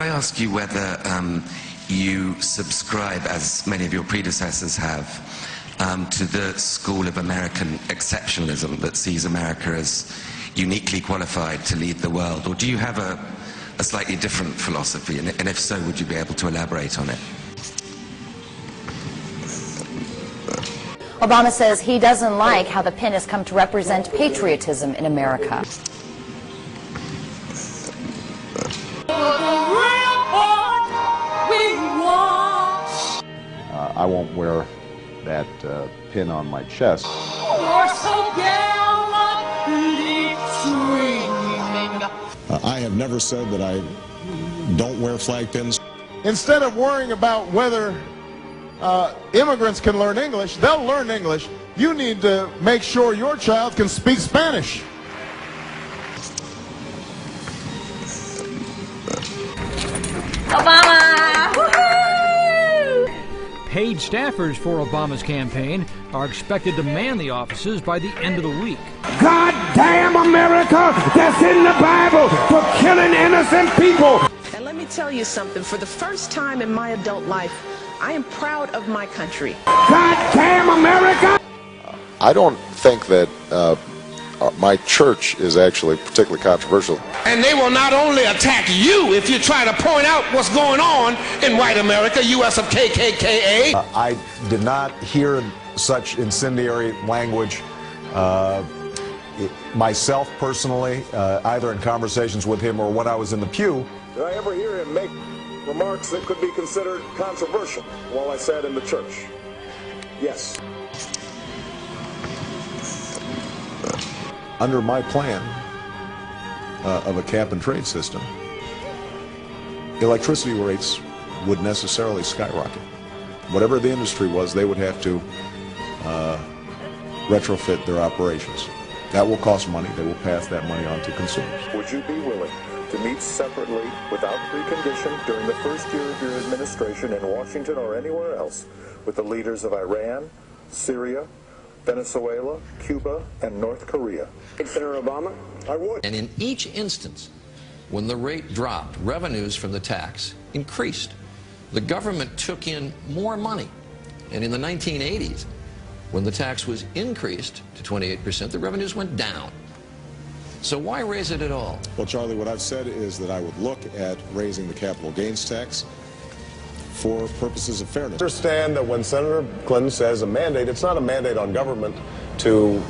I ask you whether you subscribe, as many of your predecessors have, to the school of American exceptionalism that sees America as uniquely qualified to lead the world, or do you have a slightly different philosophy, and if so, would you be able to elaborate on it? Obama says he doesn't like how the pin has come to represent patriotism in America. I won't wear that pin on my chest. I have never said that I don't wear flag pins. Instead of worrying about whether immigrants can learn English, they'll learn English. You need to make sure your child can speak Spanish. Obama! Paid staffers for Obama's campaign are expected to man the offices by the end of the week. God damn America, that's in the Bible for killing innocent people. And let me tell you something, for the first time in my adult life, I am proud of my country. God damn America! I don't think that my church is actually particularly controversial. And they will not only attack you if you try to point out what's going on in white America, U.S. of KKKA. I did not hear such incendiary language myself personally, either in conversations with him or when I was in the pew. Did I ever hear him make remarks that could be considered controversial while I sat in the church? Yes. Under my plan of a cap and trade system, electricity rates would necessarily skyrocket. Whatever the industry was, they would have to retrofit their operations. That will cost money. They will pass that money on to consumers. Would you be willing to meet separately without precondition during the first year of your administration in Washington or anywhere else with the leaders of Iran, Syria, Venezuela, Cuba, and North Korea? Senator Obama? I would. And in each instance, when the rate dropped, revenues from the tax increased. The government took in more money. And in the 1980s, when the tax was increased to 28%, the revenues went down. So why raise it at all? Well, Charlie, what I've said is that I would look at raising the capital gains tax for purposes of fairness. Understand that when Senator Clinton says a mandate, it's not a mandate on government to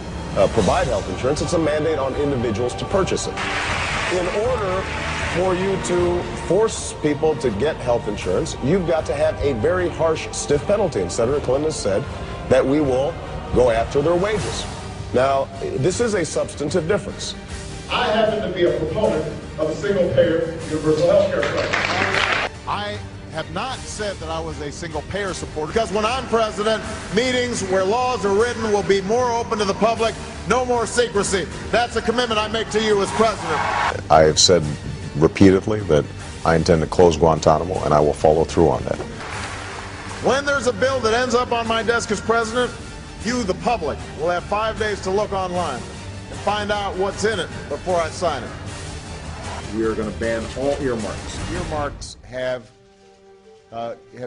provide health insurance, it's a mandate on individuals to purchase it. In order for you to force people to get health insurance, you've got to have a very harsh, stiff penalty. And Senator Clinton has said that we will go after their wages. Now, this is a substantive difference. I happen to be a proponent of a single-payer universal health care plan. I have not said that I was a single-payer supporter, because when I'm president, meetings where laws are written will be more open to the public, no more secrecy. That's a commitment I make to you as president. I have said repeatedly that I intend to close Guantanamo, and I will follow through on that. When there's a bill that ends up on my desk as president, you, the public, will have 5 days to look online and find out what's in it before I sign it. We are going to ban all earmarks. Earmarks have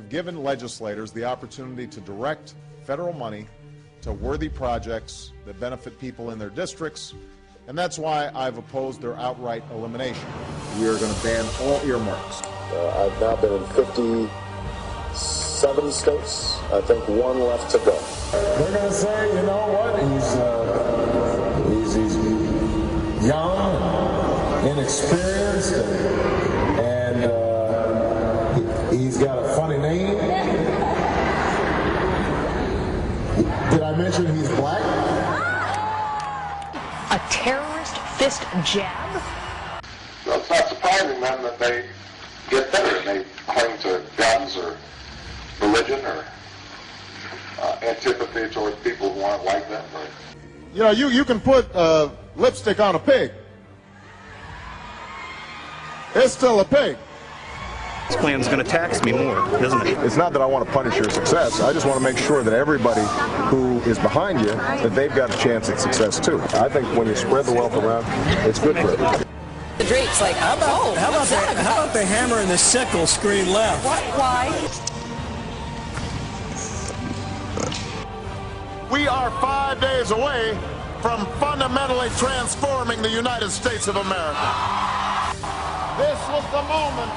given legislators the opportunity to direct federal money to worthy projects that benefit people in their districts, and that's why I've opposed their outright elimination. We are going to ban all earmarks. I've now been in 57 states. I think one left to go. They're going to say, you know what, he's young, inexperienced, and he's got a funny name. Did I mention he's black? A terrorist fist jab? Well, it's not surprising then that they get better and they cling to guns or religion or antipathy towards people who aren't like them. Right? You know, you can put lipstick on a pig. It's still a pig. This plan's going to tax me more, doesn't it? It's not that I want to punish your success. I just want to make sure that everybody who is behind you, that they've got a chance at success too. I think when you spread the wealth around, it's good for everybody. The drapes, like, how about the hammer and the sickle screen left? What? Why? We are 5 days away from fundamentally transforming the United States of America. This was the moment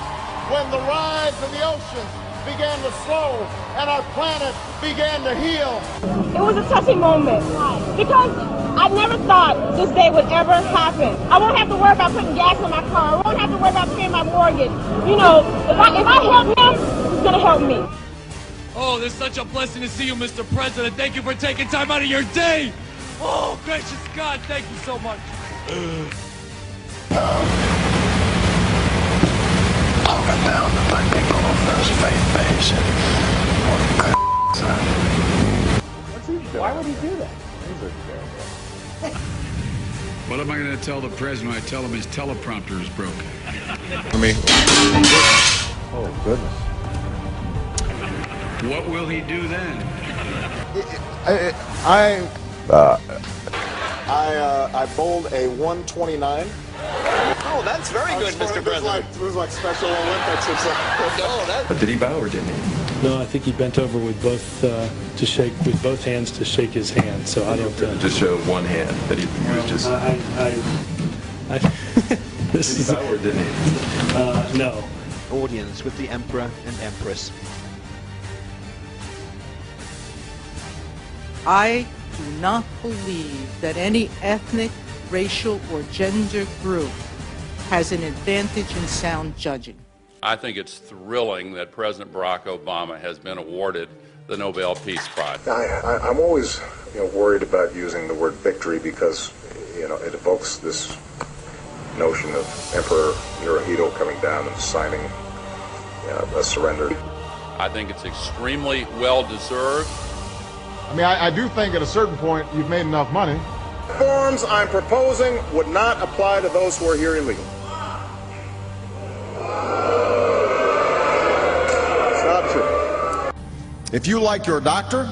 when the rise in the oceans began to slow and our planet began to heal. It was a touching moment because I never thought this day would ever happen. I won't have to worry about putting gas in my car. I won't have to worry about paying my mortgage. You know, if I help him, he's going to help me. Oh, it's such a blessing to see you, Mr. President. Thank you for taking time out of your day. Oh, gracious God, thank you so much. Talking down to my people over those faith-based Why would he do that? What am I going to tell the president when I tell him his teleprompter is broken? Oh, goodness. What will he do then? I bowled a 129. Oh, that's very good, Mr. President. It was like Special Olympics or something. But did he bow or didn't he? No, I think he bent over with both to shake with both hands to shake his hand. So I don't. Just show one hand that he was just. This did he bow or didn't he? No. Audience with the Emperor and Empress. I do not believe that any ethnic, racial, or gender group has an advantage in sound judging. I think it's thrilling that President Barack Obama has been awarded the Nobel Peace Prize. I'm always worried about using the word victory because it evokes this notion of Emperor Hirohito coming down and signing a surrender. I think it's extremely well-deserved. I mean, I do think at a certain point you've made enough money. Reforms I'm proposing would not apply to those who are here illegally. It's not true. If you like your doctor,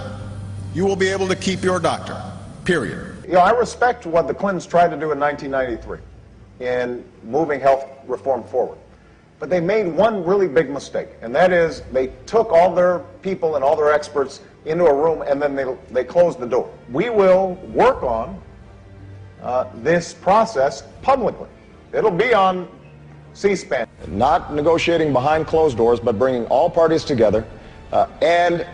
you will be able to keep your doctor, period. I respect what the Clintons tried to do in 1993 in moving health reform forward. But they made one really big mistake, and that is they took all their people and all their experts into a room and then they closed the door. We will work on this process publicly. It'll be on C-SPAN. Not negotiating behind closed doors, but bringing all parties together and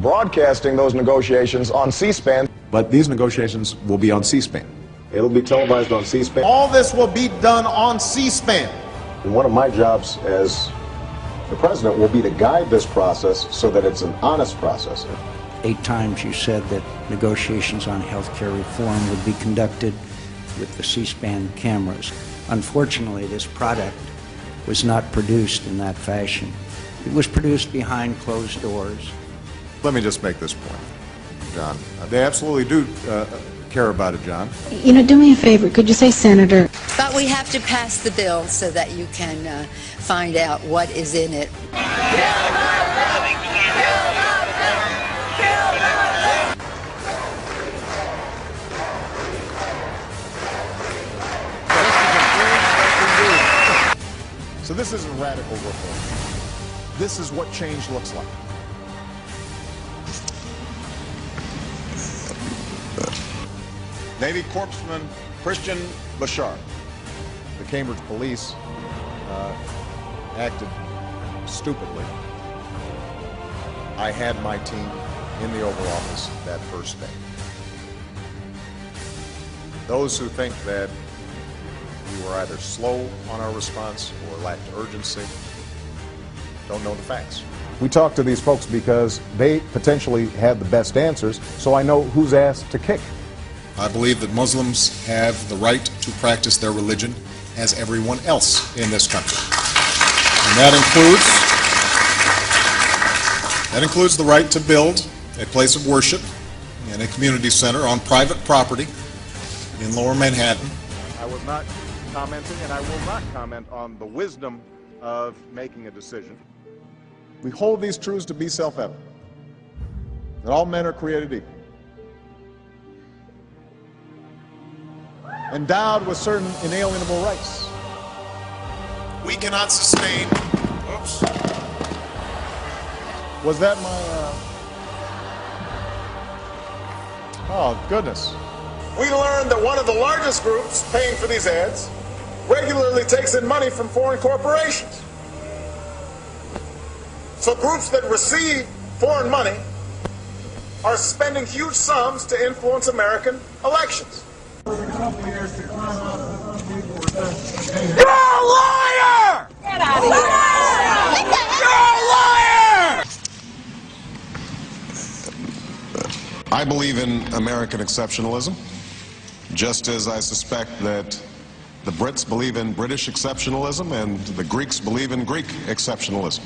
broadcasting those negotiations on C-SPAN. But these negotiations will be on C-SPAN. It'll be televised on C-SPAN. All this will be done on C-SPAN. And one of my jobs as the president will be to guide this process so that it's an honest process. 8 times you said that negotiations on health care reform would be conducted with the C-SPAN cameras. Unfortunately, this product was not produced in that fashion. It was produced behind closed doors. Let me just make this point, John. They absolutely do care about it, John. Do me a favor. Could you say Senator? But we have to pass the bill so that you can find out what is in it. So this isn't radical reform. This is what change looks like. Navy corpsman Christian Bashar. The Cambridge police acted stupidly. I had my team in the Oval Office that first day. Those who think that we were either slow on our response or lacked urgency don't know the facts. We talk to these folks because they potentially have the best answers, so I know whose ass to kick. I believe that Muslims have the right to practice their religion as everyone else in this country. And that includes the right to build a place of worship and a community center on private property in Lower Manhattan. I was not commenting, and I will not comment on the wisdom of making a decision. We hold these truths to be self-evident, that all men are created equal, endowed with certain inalienable rights. We cannot sustain. Oops. Was that my, Oh, goodness. We learned that one of the largest groups paying for these ads regularly takes in money from foreign corporations. So groups that receive foreign money are spending huge sums to influence American elections. You're a liar! Get out of here! You're a liar! I believe in American exceptionalism, just as I suspect that the Brits believe in British exceptionalism and the Greeks believe in Greek exceptionalism.